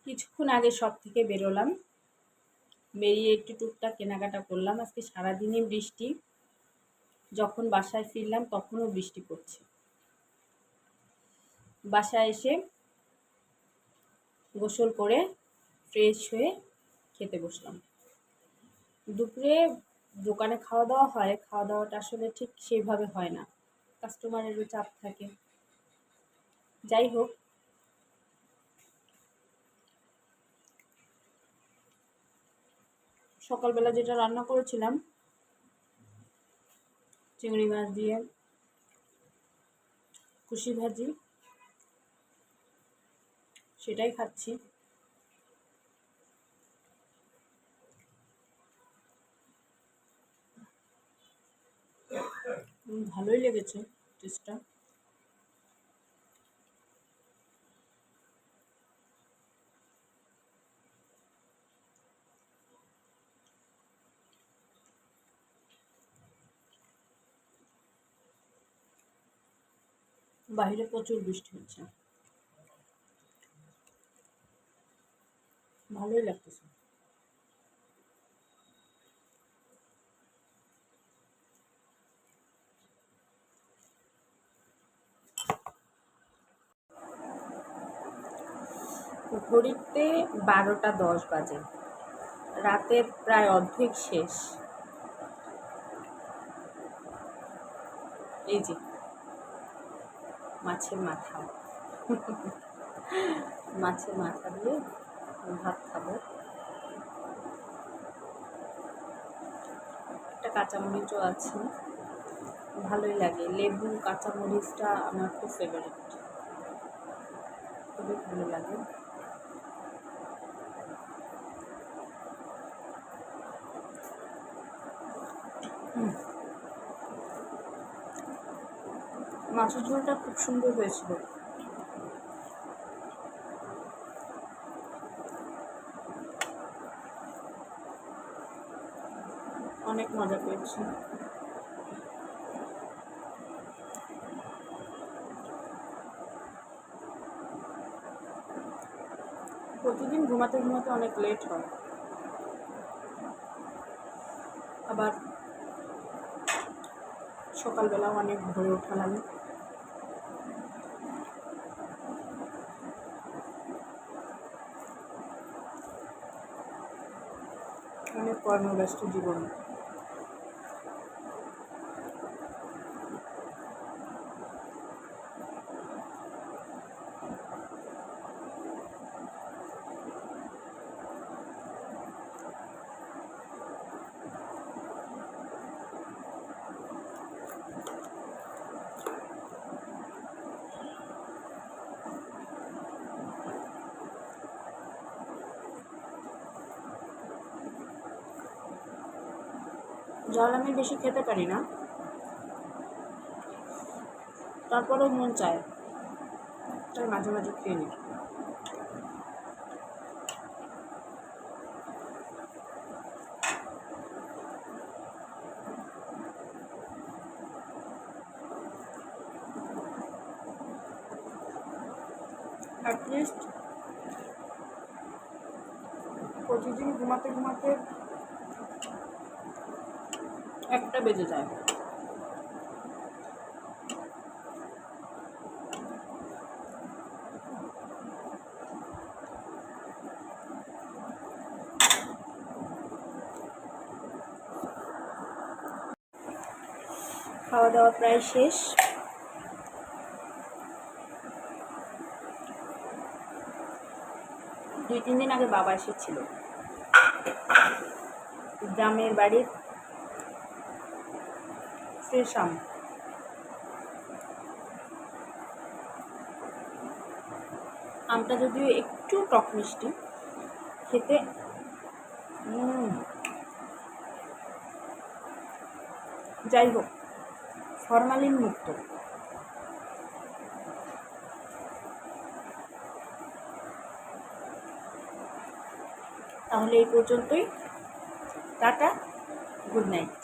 কিছুক্ষণ আগে শপ থেকে বেরোলাম, বেরিয়ে একটু টুকটাক কেনাকাটা করলাম। আজকে সারাদিনই বৃষ্টি, যখন বাসায় ফিরলাম তখনও বৃষ্টি পড়ছে। বাসায় এসে গোসল করে ফ্রেশ হয়ে খেতে বসলাম। দুপুরে দোকানে খাওয়া দাওয়া হয়, খাওয়া দাওয়াটা আসলে ঠিক সেইভাবে হয় না, কাস্টমারেরও চাপ থাকে। যাই হোক, সকালবেলা যেটা রান্না করেছিলাম চিংড়ি মাছ দিয়ে কুশি ভাজি, সেটাই খাচ্ছি। ভালোই লেগেছে টেস্টটা। বাইরে প্রচুর বৃষ্টি হচ্ছে, ভালোই লাগতেছে। ঘড়িতে 12টা 10 বাজে, রাতের প্রায় অর্ধেক শেষ। এই যে মাছের মাথা, মাছের মাথা দিয়ে ভাত খাবো। একটা কাঁচামরিচও আছে, ভালোই লাগে। লেবু কাঁচামরিচটা আমার খুব ফেভারিট, খুবই ভালো লাগে। মাছের ঝোলটা খুব সুন্দর হয়েছিল। অনেক মজা পেয়েছি। প্রতিদিন ঘুমাতে ঘুমাতে অনেক লেট হয়, আবার সকালবেলাও অনেক ভোরে ওঠা লাগে। অনেক কর্মব্যস্ত জীবন। জল আমি বেশি খেতে পারি না, তারপরেও মন চায়, তাই মাঝে মাঝে খেয়ে নিই। অ্যাটলিস্ট প্রতিদিন ঘুমাতে ঘুমাতে 1টা বেজে যায়। খাওয়া দাওয়া প্রায় শেষ। দুই তিন দিন আগে বাবা এসেছিল গ্রামের বাড়ির ফ্রেশ আম। আমটা যদিও একটু টক মিষ্টি, খেতে যাই হোক, ফরমালিন মুক্ত। তাহলে এই পর্যন্তই, টাটা, গুড নাইট।